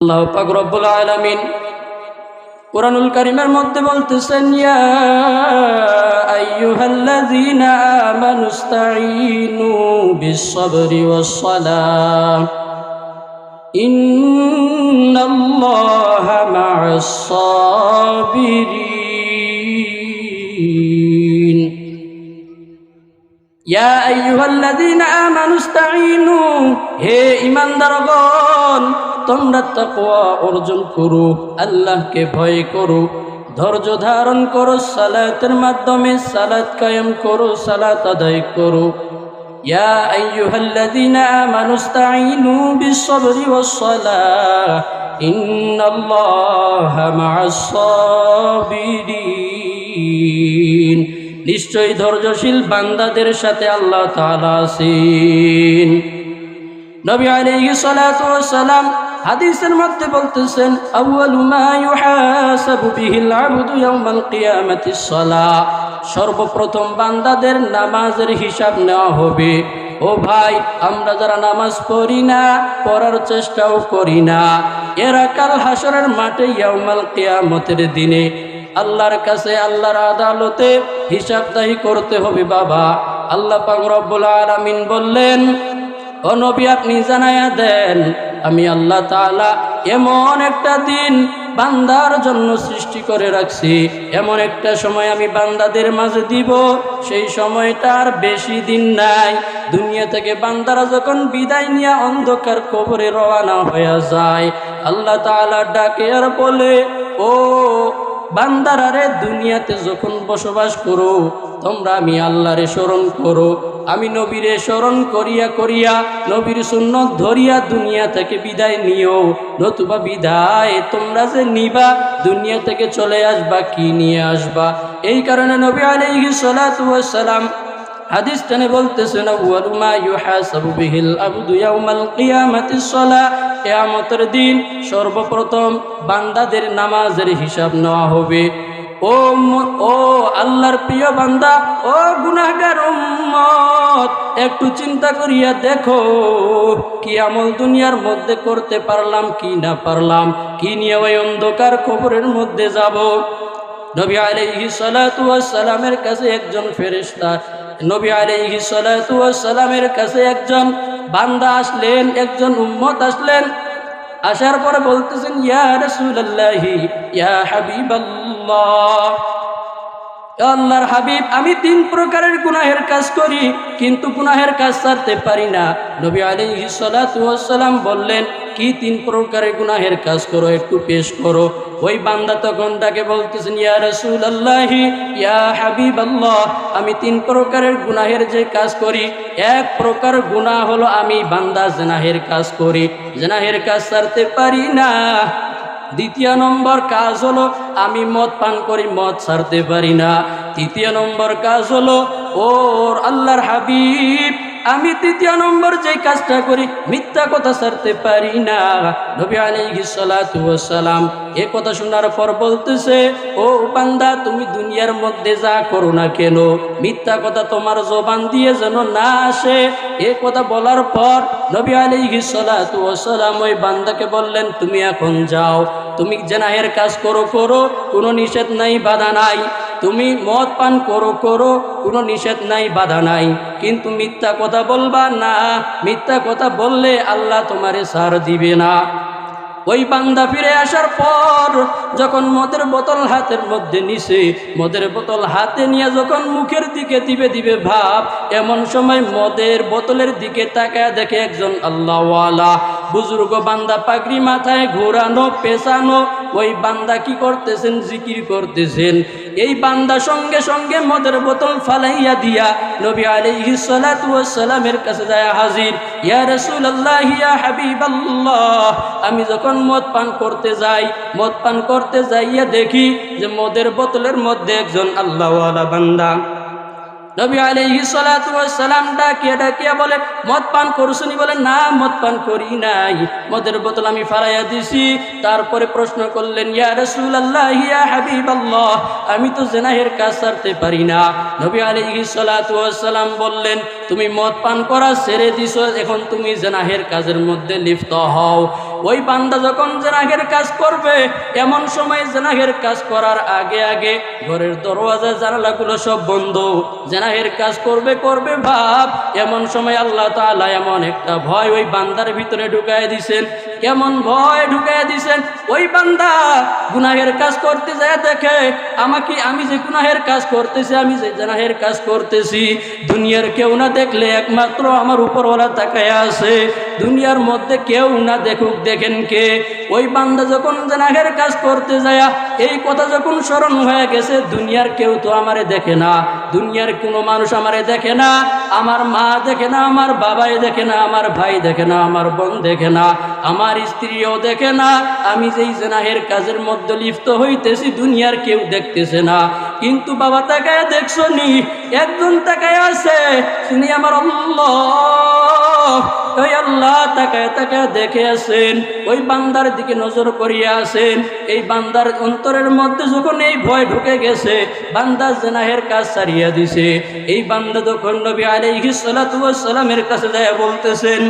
আল্লাহ পাক রব্বুল আলামিন কুরআনুল কারীমের মধ্যে বলতেছেন, ইয়া আইয়ুহাল্লাযীনা আমানুস্তাঈনু বিস-সাবরি ওয়াস-সালাহ ইন্নাল্লাহা মা'আস-সাবিরিন। ইয়া আইয়ুহাল্লাযীনা আমানুস্তাঈনু, হে ঈমানদারগণ, তোমরা তাকওয়া অর্জন করো, আল্লাহকে ভয় করো, ধৈর্য ধারণ করো, সালাতের মাধ্যমে সালাত কায়েম করো, সালাত আদায় করো। ইয়া আইয়ুহাল্লাযীনা আমানুস্তাঈনু বিস-সাবরি ওয়াস-সালাহ ইন্নাল্লাহা মা'আস-সাবিরিন। নিশ্চয়ই ধৈর্যশীল বান্দাদের সাথে আল্লাহ তাআলা আছেন। নবী আলাইহিস সালাতু ওয়াস সালাম হাদিসের মধ্যে বলতেছেন, আউয়ালু মা ইউহাসাবু বিহিল আবদু ইয়াউমাল কিয়ামাতিস সালাহ। সর্বপ্রথম বান্দাদের নামাজের হিসাব নেওয়া হবে। ও ভাই, আমরা যারা নামাজ পড়ি না, পড়ার চেষ্টাও করি না, এরা কাল হাসরের মাঠে ইয়াউমাল কিয়ামতের দিনে আল্লাহর কাছে, আল্লাহর আদালতে হিসাবদাহি করতে হবে। বাবা, আল্লাহ পাক রব্বুল আলামিন বললেন, ও নবী, আপনি জানায়া দেন, আমি আল্লাহ তাআলা এমন একটা দিন বান্দার জন্য সৃষ্টি করে রাখছি, এমন একটা সময় আমি বান্দাদের মাঝে দিব, সেই সময়টা আর বেশি দিন নাই। দুনিয়া থেকে বান্দারা যখন বিদায় নিয়ে অন্ধকার কবরে রওনা হয়ে যায়, আল্লাহ তাআলা ডাকে আর বলে, ও বান্দারা রে, দুনিয়াতে যখন বসবাস করো তোমরা আমি আল্লাহরে স্মরণ করো, আমি নবীরে স্মরণ করিয়া করিয়া নবীর সুন্নত ধরিয়া দুনিয়া থেকে বিদায় নিও, নতুবা বিদায় তোমরা যে নিবা, দুনিয়া থেকে চলে আসবা, কি নিয়ে আসবা? এই কারণে নবী আলাইহিস সালাতু ওয়াস সালাম হাদিস টানে বলতেছেন, আউয়ালু মা ইউহাসাবু বিহিল আবদু ইয়াউমাল কিয়ামাতিস সালাহ। কিয়ামতের দিন সর্বপ্রথম বান্দাদের নামাজের হিসাব নেওয়া হবে। ও আল্লাহর প্রিয় বান্দা, ও গুনাহগার উম্মত, একটু চিন্তা করিয়া দেখো, কি আমল দুনিয়ার মধ্যে করতে পারলাম কি না পারলাম, কি নিয়ে ওই অন্ধকার কবরের মধ্যে যাব। নবী আলাইহিস সালাতু ওয়াস সালামের কাছে একজন ফেরেশতা, নবী আলাইহিস সালাতু ওয়াস সালামের কাছে একজন বান্দা আসলেন, একজন উম্মত আসলেন। আসার পরে বলতেছেন, ইয়া রাসূলুল্লাহি, ইয়া হাবিবাল্লাহ, আল্লাহর হাবিব, আমি 3 প্রকারের গুনাহের কাজ করি, কিন্তু গুনাহের কাজ ছাড়তে পারি না। নবী আলাইহিস সালাতু ওয়াস সালাম বললেন, কি 3 প্রকারের গুনাহের কাজ করো, একটু পেশ করো। ওই বান্দা তখন তাকে বলতেছেন, ইয়া রাসূলুল্লাহি, ইয়া হাবিবাল্লাহ, আমি 3 প্রকারের গুনাহের যে কাজ করি, এক প্রকার গুনাহ হলো আমি বান্দা জিনাহের কাজ করি, জিনাহের কাজ ছাড়তে পারি না। দ্বিতীয় নম্বর কাজ হলো আমি মদ পান করি, মদ ছাড়তে পারি না। তৃতীয় নম্বর কাজ হলো, ওর আল্লাহর হাবিব, আমি 3 নম্বর যে কাজটা করি, মিথ্যা কথা ছাড়তে পারি না। নবী আলাইহিস সালাতু ওয়াস সালাম এই কথা শোনার পর বলতেছে, ও বান্দা, তুমি দুনিয়ার মধ্যে যা করো না কেন, মিথ্যা কথা তোমার জবান দিয়ে যেন না আসে। এই কথা বলার পর নবী আলাইহিস সালাতু ওয়াস সালাম ওই বান্দাকে বললেন, তুমি এখন যাও, তুমি জিনাহের কাজ করো, কোনো নিষেধ নাই, বাধা নাই। তুমি মদ পান করো, কোনো নিষেধ নাই, বাধা নাই, কিন্তু মিথ্যা কথা বলবা না। মিথ্যা কথা বললে আল্লাহ তোমারে ছাড় দিবে না। ওই বান্দা ফিরে আসার পর যখন মদের বোতল হাতের মধ্যে নিছে, মদের বোতল হাতে নিয়ে যখন মুখের দিকে দিবে ভাব, এমন সময় মদের বোতলের দিকে তাকায় দেখে একজন আল্লাহওয়ালা বুজুর্গ বান্দা, পাগড়ি মাথায় ঘোরানো, পেছানো। ওই বান্দা কি করতেছেন? জিকির করতেছেন। এই বান্দা সঙ্গে সঙ্গে মদের বোতল ফালাইয়া দিয়া নবী আলাইহিস সালাতু ওয়াস সালামের কাছে যায় হাজির। ইয়া রাসূলুল্লাহ, ইয়া হাবিবাল্লাহ, আমি যখন মদ পান করতে যাইয়া দেখি যে মদের বোতলের মধ্যে একজন আল্লাহওয়ালা বান্দা। নবী আলাইহিস সালাতু ওয়াস সালাম ডাকিয়া বলে, মদ পান করছনি? বলে, না, মদ পান করি নাই, মদের বোতল আমি ফালাইয়া দিছি। তারপরে প্রশ্ন করলেন, ইয়া রাসূলুল্লাহ, ইয়া হাবিবাল্লাহ, আমি তো জিনাহের কাজ ছাড়তে পারি না। নবী আলাইহিস সালাতু ওয়াস সালাম বললেন, তুমি মদ পান করা ছেড়ে দিছো, এখন তুমি জিনাহের কাজের মধ্যে লিপ্ত হও। ওই বান্দা যখন জেনাহের কাজ করবে, এমন সময় জেনাহের কাজ করার আগে আগে ঘরের দরওয়াজা জানালাগুলো সব বন্ধ, জেনাহের কাজ করবে করবে ভাব, এমন সময় আল্লাহ তাআলা এমন একটা ভয় ওই বান্দার ভিতরে ঢুকায় দিছেন। কেমন ভয় ঢুকায় দিছেন, ওই বান্দা গুনাহের কাজ করতে যায় দেখে আমি যে গুনাহের কাজ করতেছি, আমি যে জেনাহের কাজ করতেছি, দুনিয়ার কেউ না দেখলে একমাত্র আমার উপরওয়ালা তাকায় আছে, দুনিয়ার মধ্যে কেউ না দেখুক, দেখেন কে? ওই বান্দা যখন জেনাহের কাজ করতে যায় এই কথা যখন স্মরণ হয়ে গেছে, দুনিয়ার কেউ তো আমারে দেখে না, দুনিয়ার কোনো মানুষ আমারে দেখে না, আমার মা দেখে না, আমার বাবাই দেখে না, আমার ভাই দেখে না, আমার বোন দেখে না, আমার স্ত্রীও দেখে না, আমি যেই জেনাহের কাজের মধ্যে লিপ্ত হইতেছি দুনিয়ার কেউ দেখতেছে না। কিন্তু বাবা তাকায় দেখছো নি, একজন তাকায় আছে, তিনি আমার আল্লাহ। ওই আল্লাহ তাকায় তাকায় দেখে আছেন, ওই বান্দার দিকে নজর করিয়া আছেন। এই বান্দার অন্তরের মধ্যে যখন এই ভয় ঢুকে গেছে, বান্দা জেনাহের কাজ ছাড়িয়া দিছে। এই বান্দা তখন নবী আলাইহিস সালাতু ওয়াস সালামের কাছে যায় বলতেছেন,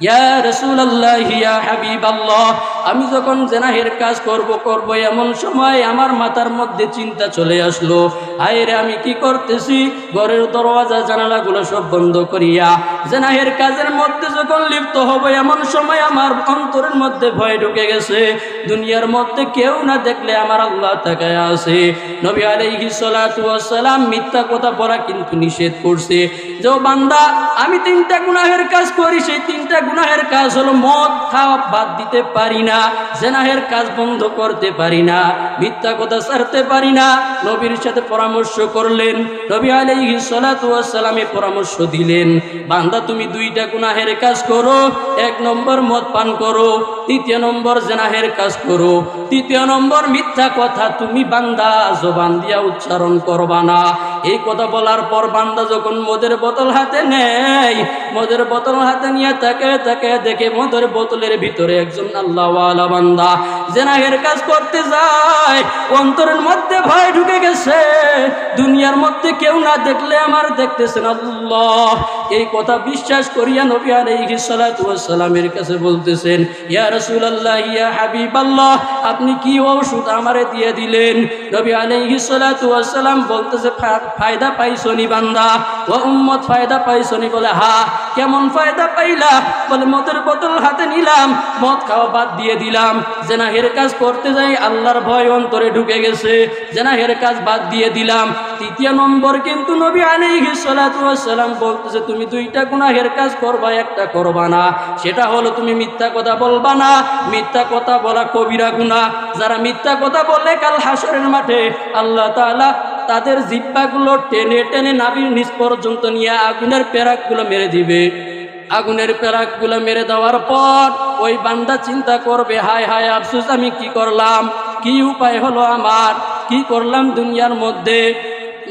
ইয়া রাসূলুল্লাহ, ইয়া হাবিবাল্লাহ, আমি যখন জেনাহের কাজ করব এমন সময় আমার মাথার মধ্যে চিন্তা চলে আসলো, হায় রে আমি কি করতেছি, ঘরের দরওয়াজা জানালাগুলো সব বন্ধ করিয়া জেনাহের কাজের মধ্যে যখন লিপ্ত হব, এমন সময় আমার অন্তরের মধ্যে ভয় ঢুকে গেছে, দুনিয়ার মধ্যে কেউ না দেখলে আমার আল্লাহ তাকায় আছে। নবী আলাইহিস সালাতু ওয়াস সালাম মিথ্যা কথা বলা কিন্তু নিষেধ করছে। যে বান্দা আমি তিনটা গুনাহের কাজ করি, সেই তিনটা গুনাহের কাজ হলো মদ খাওয়া বাদ দিতে পারি না, জেনাহের কাজ বন্ধ করতে পারি না, মিথ্যা কথা ছাড়তে পারি না। নবীর সাথে পরামর্শ করলেন, নবী আলাইহিস সালাতু ওয়াস সালামে পরামর্শ দিলেন, বান্দা তুমি দুইটা গুনাহের কাজ করো, এক নম্বর মদ পান করো, দ্বিতীয় নম্বর জেনাহের কাজ করো, তৃতীয় নম্বর মিথ্যা কথা তুমি বান্দা জবান দিয়া উচ্চারণ করবা না। এই কথা বলার পর বান্দা যখন মদের বোতল হাতে নেয়, মদের বোতল হাতে নিয়ে তাকে তাকে দেখে মদের বোতলের ভিতরে একজন আল্লাহওয়ালা বান্দা জেনাহের কাজ করতে যায়, অন্তরের মধ্যে ভয় ঢুকে গেছে, দুনিয়ার মধ্যে কেউ না দেখলে আমার দেখতেছেন আল্লাহ। এই কথা বিশ্বাস করিয়া নবী আলাইহিস সালাতু ওয়াস সালামের কাছে বলতেছেন, ইয়া রাসূলুল্লাহ, ইয়া হাবিবাল্লাহ, আপনি কি ওষুধ আমারে দিয়ে দিলেন? নবী আলাইহিস সালাতু ওয়াস সালাম বলতেছে, ফায়দা পাইছনি বান্দা, ও উম্মত ফায়দা পাইছনি? বলে হ্যাঁ। কেমন ফায়দা পাইলা? বলে মদের বোতল হাতে নিলাম, মদ খাওয়া বাদ দিয়ে দিলাম, জেনাহের কাজ করতে যাই আল্লাহর ভয় অন্তরে ঢুকে গেছে, জেনাহের কাজ বাদ দিয়ে দিলাম। তৃতীয় নম্বর কিন্তু নবী আলাইহিস সালাতু ওয়াস সালাম বলতেছে, তুমি দুইটা গুনাহের কাজ করবা, একটা করবা না, সেটা হলো তুমি মিথ্যা কথা বলবা না। মিথ্যা কথা বলা কবিরা গুনাহ। যারা মিথ্যা কথা বলে কাল হাসরের মাঠে আল্লাহ তাআলা তাদের জিহ্বাগুলো টেনে টেনে নাভির নিচ পর্যন্ত নিয়ে আগুনের পেরাকগুলো মেরে দিবে। আগুনের পেরাকগুলো মেরে দেওয়ার পর ওই বান্দা চিন্তা করবে, হায় হায় আফসোস, আমি কি করলাম, কি উপায় হলো আমার, কি করলাম দুনিয়ার মধ্যে।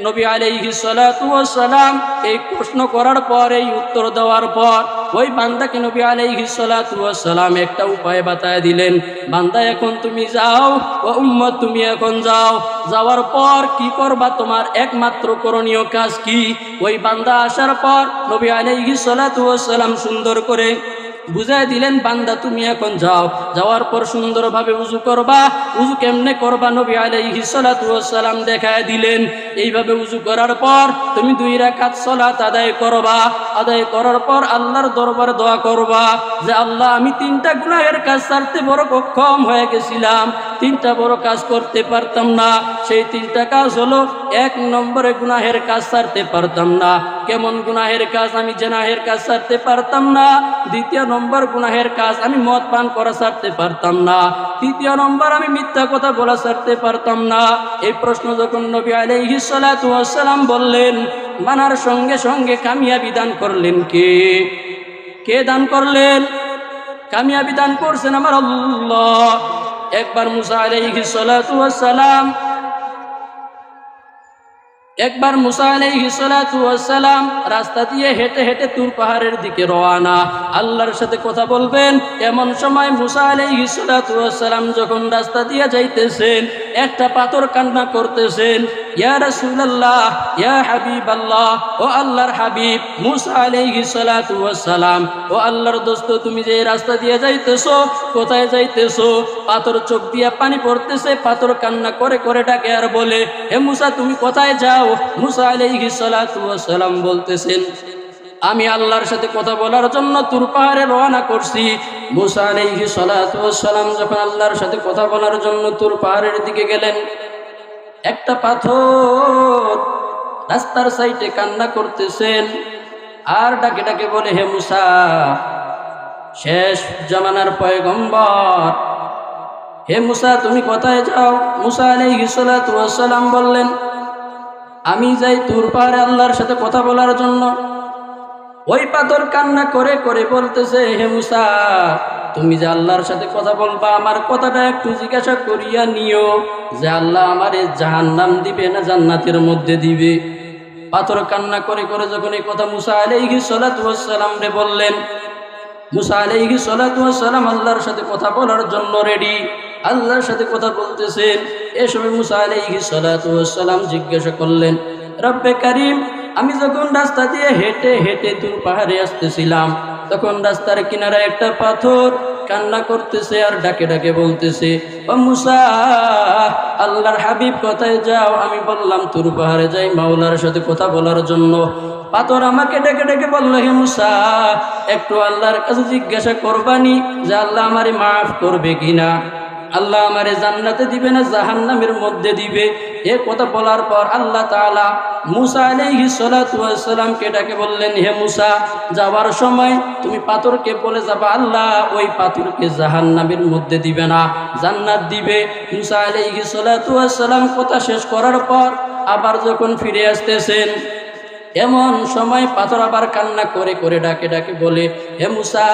নবী আলাইহিস সালাতু ওয়াস সালাম এই প্রশ্ন করার পর, এই উত্তর দেওয়ার পর ওই বান্দাকে নবী আলাইহিস সালাতু ওয়াস সালাম একটা উপায় বাতায় দিলেন, বান্দা এখন তুমি যাও, ও উম্মত তুমি এখন যাও, যাওয়ার পর কি করবা, তোমার একমাত্র করণীয় কাজ কি? ওই বান্দা আসার পর নবী আলাইহিস সালাতু ওয়াস সালাম সুন্দর করে বুঝাই দিলেন, বান্দা তুমি এখন যাও, যাওয়ার পর সুন্দরভাবে উযু করবা। উযু কেমনে করবা নবী আলাইহিস সালাতু ওয়াস সালাম দেখায় দিলেন। এইভাবে উযু করার পর তুমি 2 রাকাত সালাত আদায় করবা। আদায় করার পর আল্লাহর দরবারে দোয়া করবা যে আল্লাহ, আমি 3টা গুনাহের কাজ ছাড়তে বড় অক্ষম হয়ে গেছিলাম, 3টা বড় কাজ করতে পারতাম না। সেই 3টা কাজ হলো, 1 নম্বরে গুনাহের কাজ ছাড়তে পারতাম না। কেমন গুনাহের কাজ? আমি জেনাহের কাজ ছাড়তে পারতাম না। দ্বিতীয় নম্বর গুনাহের কাজ, আমি মদ পান করা ছাড়তে পারতাম না। তৃতীয় নম্বর, আমি মিথ্যা কথা বলা ছাড়তে পারতাম না। এই প্রশ্ন যখন নবী আলাইহিস সালাতু ওয়াস সালাম বললেন, মানার সঙ্গে সঙ্গে কামিয়াবি দান করলেন কে? কে দান করলেন? কামিয়াবি দান করছেন আমার আল্লাহ। একবার মুসা আলাইহিস সালাতু ওয়াস সালাম একবার মুসা আলাইহিস সালাতু ওয়াস সালাম রাস্তা দিয়ে হেঁটে হেঁটে তুর পাহাড়ের দিকে রওনা, আল্লাহর সাথে কথা বলবেন। এমন সময় মুসা আলাইহিস সালাতু ওয়াস সালাম যখন রাস্তা দিয়ে যাইতেছেন, একটা পাথর কান্না করতেছেন, ইয়া রাসূলুল্লাহ, ইয়া হাবিবাল্লাহ, ও আল্লাহর হাবিব মুসা আলাইহিস সালাতু ওয়াস সালাম, ও আল্লাহর দোস্ত, তুমি যে রাস্তা দিয়ে যাইতেছো, কোথায় যাইতেছো? পাথর চোখ দিয়ে পানি পড়তেছে, পাথর কান্না করে করে ডাকে আর বলে, হে মুসা তুমি কোথায় যাও? মুসা আলাইহিস সালাতু ওয়াস সালাম বলতেছেন, আমি আল্লাহর সাথে কথা বলার জন্য তুর পাহাড়ে রওনা করছি। মুসা আলাইহিস সালাতু ওয়াস সালাম যখন আল্লাহর সাথে কথা বলার জন্য তুর পাহাড়ের দিকে গেলেন, একটা পাথর রাস্তার সাইডে কান্না করতেছেন আর ডাকে ডাকে বলে, হে মুসা, শেষ জামানার পয়গম্বর, হে মুসা তুমি কোথায় যাও? মুসা আলাইহিস সালাতু ওয়াস সালাম বললেন, আমি যাই তুর পাহাড়ে আল্লাহর সাথে কথা বলার জন্য। ওই পাথর কান্না করে করে বলতেছে, হে মুসা, তুমি যে আল্লাহর সাথে কথা বলবা, আমার কথাটা একটু জিজ্ঞাসা করিয়া নিও যে আল্লাহ আমারে জাহান্নাম দিবে না জান্নাতের মধ্যে দিবে। পাথর কান্না করে করে যখন এই কথা মুসা আলাইহিস সালাতু ওয়াস সালাম রে বললেন, মুসা আলাইহিস সালাতু ওয়াস সালাম আল্লাহর সাথে কথা বলার জন্য রেডি, আল্লাহর সাথে কথা বলতেছেন। এ সময় মুসা আলাইহিস সালাতু ওয়াস সালাম জিজ্ঞাসা করলেন, রব্বে কারীম, আমি যখন রাস্তা দিয়ে হেঁটে হেঁটে তুর পাহাড়ে আসতেছিলাম, তখন রাস্তার কিনারে একটা পাথর কান্না করতেছে আর ডাকে ডাকে বলতেছে, ও মুসা, আল্লাহর হাবিব কোথায় যাও? আমি বললাম তুর পাহাড়ে যাই মাওলার সাথে কথা বলার জন্য। পাথর আমাকে ডেকে ডেকে বলল, হে মুসা, একটু আল্লাহর কাছে জিজ্ঞাসা করবানি যে আল্লাহ আমারে মাফ করবে কিনা, আল্লাহ আমারে জান্নাতে দিবে না জাহান্নামের মধ্যে দিবে। এ কথা বলার পর আল্লাহ তাআলা মুসা আলাইহিস সালাতু ওয়াস সালামকে ডাকে বললেন, হে মুসা, যাওয়ার সময় তুমি পাথরকে বলে যাবা আল্লাহ ওই পাথরকে জাহান্নামের মধ্যে দিবে না, জান্নাত দিবে। মুসা আলাইহিস সালাতু ওয়াস সালাম কথা শেষ করার পর আবার যখন ফিরে আসতেছেন, এমন সময় পাথর আবার কান্না করে করে ডাকে ডাকে বলে, হে মুসা,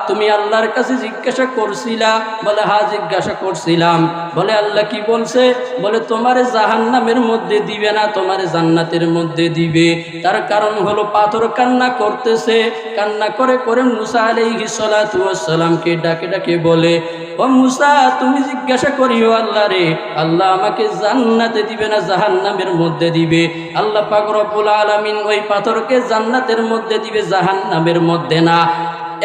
তুমি আল্লাহর কাছে জিজ্ঞাসা করছিলা? বলে, হ্যাঁ জিজ্ঞাসা করছিলাম। বলে, আল্লাহ কি বলছে? বলে, তোমারে জাহান্নামের মধ্যে দিবে না, তোমারে জান্নাতের মধ্যে দিবে। তার কারণ হলো পাথর কান্না করতেছে, কান্না করে করে মুসা আলাইহিস সালাতু ওয়াস সালামকে ডাকে ডাকে বলে, ও মুসা, তুমি জিজ্ঞাসা করিও আল্লাহ রে, আল্লাহ আমাকে জান্নাতে দিবে না জাহান্নামের মধ্যে দিবে। আল্লাহ পাক রব্বুল আলামিন ওই পাথরকে জান্নাতের মধ্যে দিবে, জাহান্নামের মধ্যে না।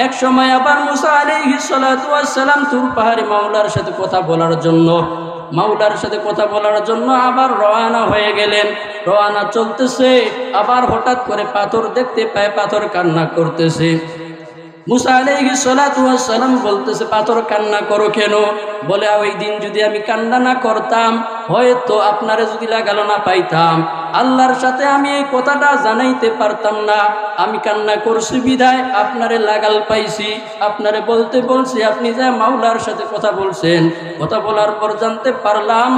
এক সময় আবার মুসা আলাইহিস সালাতু ওয়াস সালাম তুর পাহাড়ে মাওলার সাথে কথা বলার জন্য আবার রওনা হয়ে গেলেন। রওনা চলতেছে, আবার হঠাৎ করে পাথর দেখতে পায়, পাথর কান্না করতেছে। মুসা আলাইহিস সালাতু ওয়াস সালাম বলতেছে, পাথর কান্না করো কেন? বলে, ওই দিন যদি আমি কান্না না করতাম, হয়তো আপনারে যদি লাগালো না পাইতাম, আল্লাহর সাথে আমি এই কথাটা জানাইতে পারতাম না। আমি কান্না করছি বিদায় আপনারে লাগাল পাইছি, আপনারে বলতে বলছি, আপনি যা মাওলার সাথে কথা বলছেন। কথা বলার পর জানতে পারলাম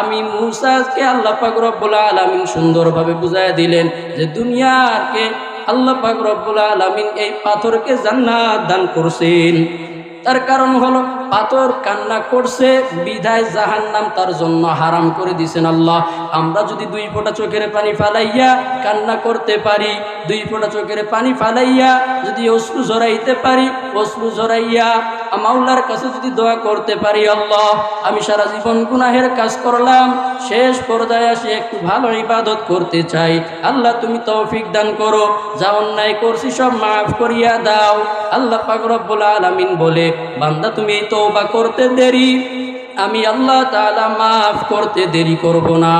আমি মুসাকে আল্লাহ পাক রব্বুল আলামিন সুন্দরভাবে বুঝাইয়া দিলেন যে দুনিয়াকে আল্লাহ পাক রব্বুল আলামিন এই পাথরকে জান্নাত দান করছেন। তার কারণ হলো পাথর কান্না করছে বিধায় জাহান্নাম তার জন্য হারাম করে দিয়েছেন আল্লাহ। আমরা যদি দুই ফোঁটা চোখের পানি ফালাইয়া কান্না করতে পারি, দুই ফোঁটা চোখের পানি ফালাইয়া যদি অশ্রু ঝরাইতে পারি, অশ্রু ঝরাইয়া মাওলার কাছে যদি দোয়া করতে পারি, আল্লাহ আমি সারা জীবন গুনাহের কাজ করলাম, শেষ পর্যায়ে আসে একটু ভালো ইবাদত করতে চাই, আল্লাহ তুমি তৌফিক দান করো, যা অন্যায় করছি সব মাফ করিয়া দাও। আল্লাহ পাক রব্বুল আলামিন বলে, বান্দা তুমি তওবা করতে দেরি, আমি আল্লাহ তাআলা মাফ করতে দেরি করব না।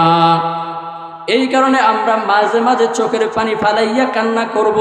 এই কারণে আমরা মাঝে মাঝে চোখের পানি ফালাইয়া কান্না করব,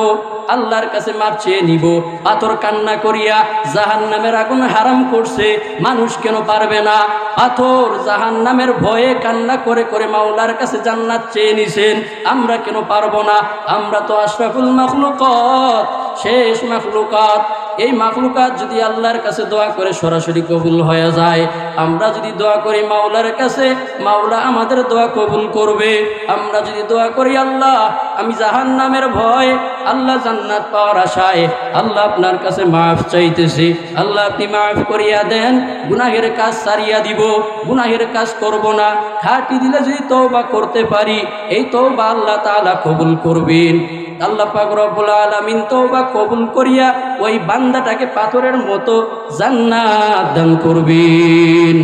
আল্লাহর কাছে মাপ চেয়ে নিব। পাথর কান্না করিয়া জাহান্নামের আগুন হারাম করছে, মানুষ কেন পারবে না? পাথর জাহান্নামের ভয়ে কান্না করে করে মাওলার কাছে জান্নাত চেয়ে নিছেন, আমরা কেন পারবো না? আমরা তো আশরাফুল মাখলুকাত, শেষ মাখলুকাত। এই মাখলুকাত যদি আল্লাহর কাছে দোয়া করে সরাসরি কবুল হয়ে যায়, আমরা যদি দোয়া করি মাওলার কাছে, মাওলা আমাদের দোয়া কবুল করবে। আমরা যদি দোয়া করি আল্লাহ আমি জাহান্নামের ভয়, আল্লাহ জান্নাত পাওয়ার আশায়, আল্লাহ আপনার কাছে মাফ চাইতেছি, আল্লাহ আপনি মাফ করিয়া দেন, গুনাহের কাজ সারিয়া দিব, গুনাহের কাজ করব না, খাটি দিলে যদি তওবা করতে পারি, এই তওবা আল্লাহ তাআলা কবুল করবেন। আল্লাহ পাক রব্বুল আলামিন তওবা কবুল করিয়া ওই বান্দাটাকে পাথরের মতো জান্নাত দান করবেন।